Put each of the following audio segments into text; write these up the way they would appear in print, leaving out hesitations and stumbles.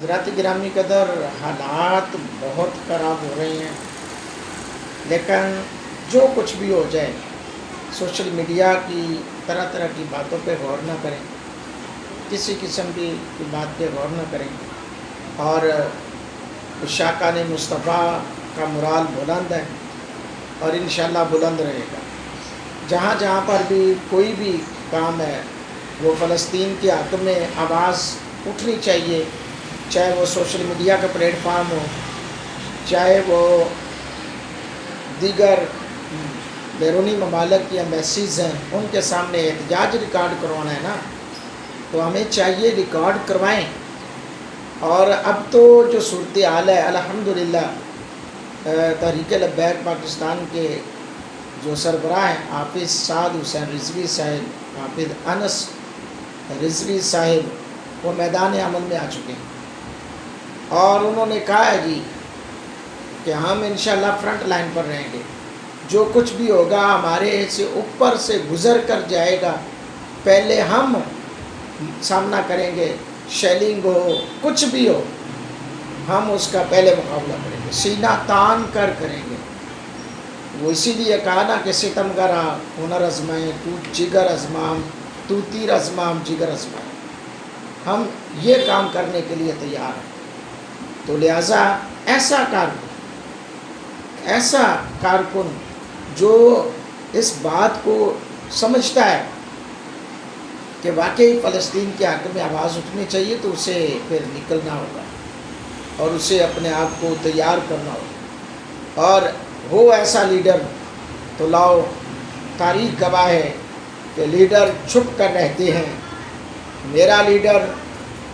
حضرات گرامی قدر، حالات بہت خراب ہو رہے ہیں، لیکن جو کچھ بھی ہو جائے سوشل میڈیا کی طرح طرح کی باتوں پہ غور نہ کریں، کسی قسم کی بات پہ غور نہ کریں، اور عشاقان مصطفیٰ کا مرال بلند ہے اور انشاءاللہ بلند رہے گا۔ جہاں جہاں پر بھی کوئی بھی کام ہے وہ فلسطین کے حق میں آواز اٹھنی چاہیے، چاہے وہ سوشل میڈیا کا پلیٹ فارم ہو، چاہے وہ دیگر بیرونی ممالک یا ایمبیسیز ہیں ان کے سامنے احتجاج ریکارڈ کروانا ہے نا، تو ہمیں چاہیے ریکارڈ کروائیں۔ اور اب تو جو صورتحال ہے الحمدللہ، تحریک لبیک پاکستان کے جو سربراہ ہیں حافظ سعد حسین رضوی صاحب، حافظ انس رضوی صاحب، وہ میدان عمل میں آ چکے ہیں اور انہوں نے کہا ہے جی کہ ہم انشاءاللہ فرنٹ لائن پر رہیں گے، جو کچھ بھی ہوگا ہمارے سے اوپر سے گزر کر جائے گا، پہلے ہم سامنا کریں گے، شیلنگ ہو کچھ بھی ہو ہم اس کا پہلے مقابلہ کریں گے، سینہ تان کر کریں گے۔ وہ اسی لیے کہا نا کہ ستم گرا ہنر ازمائیں، تو جگر ازمام، تو تیر ازمام جگر ازمائیں۔ ہم یہ کام کرنے کے لیے تیار ہیں، تو لہٰذا ایسا کارکن جو اس بات کو سمجھتا ہے کہ واقعی فلسطین کے حق میں آواز اٹھنی چاہیے، تو اسے پھر نکلنا ہوگا اور اسے اپنے آپ کو تیار کرنا ہوگا، اور ہو ایسا لیڈر تو لاؤ تاریخ گواہ ہے کہ لیڈر چھپ کر رہتے ہیں، میرا لیڈر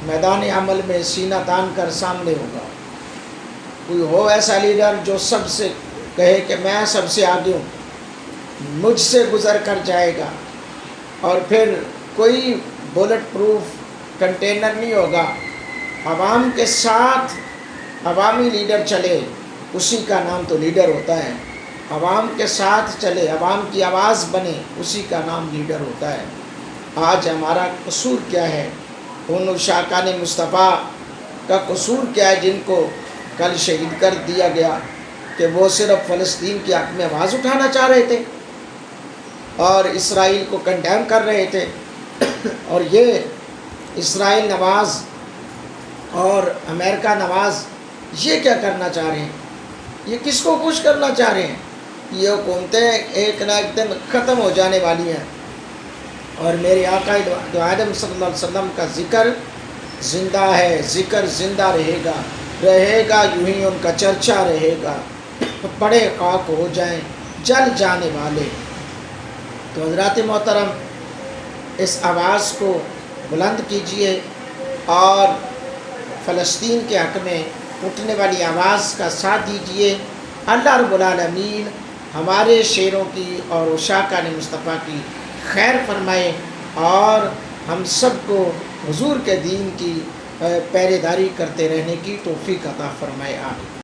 میدان عمل میں سینہ تان کر سامنے ہوگا۔ کوئی ہو ایسا لیڈر جو سب سے کہے کہ میں سب سے آگے ہوں، مجھ سے گزر کر جائے گا، اور پھر کوئی بولٹ پروف کنٹینر نہیں ہوگا، عوام کے ساتھ عوامی لیڈر چلے، اسی کا نام تو لیڈر ہوتا ہے، عوام کے ساتھ چلے، عوام کی آواز بنے، اسی کا نام لیڈر ہوتا ہے۔ آج ہمارا قصور کیا ہے؟ ان عشاقان مصطفیٰ کا قصور کیا ہے جن کو کل شہید کر دیا گیا کہ وہ صرف فلسطین کے حق میں آواز اٹھانا چاہ رہے تھے اور اسرائیل کو کنڈیم کر رہے تھے، اور یہ اسرائیل نواز اور امریکہ نواز یہ کیا کرنا چاہ رہے ہیں؟ یہ کس کو خوش کرنا چاہ رہے ہیں؟ یہ حکومتیں ایک نہ ایک دن ختم ہو جانے والی ہیں، اور میرے آقا دو عالم صلی اللہ علیہ وسلم کا ذکر زندہ ہے، ذکر زندہ رہے گا یوں ہی ان کا چرچا رہے گا، بڑے خاک ہو جائیں جل جانے والے۔ تو حضرات محترم، اس آواز کو بلند کیجئے اور فلسطین کے حق میں اٹھنے والی آواز کا ساتھ دیجئے۔ اللہ رب العالمین ہمارے شیروں کی اور عشاقان مصطفیٰ کی خیر فرمائے، اور ہم سب کو حضور کے دین کی پہرے داری کرتے رہنے کی توفیق عطا فرمائے۔ آمین۔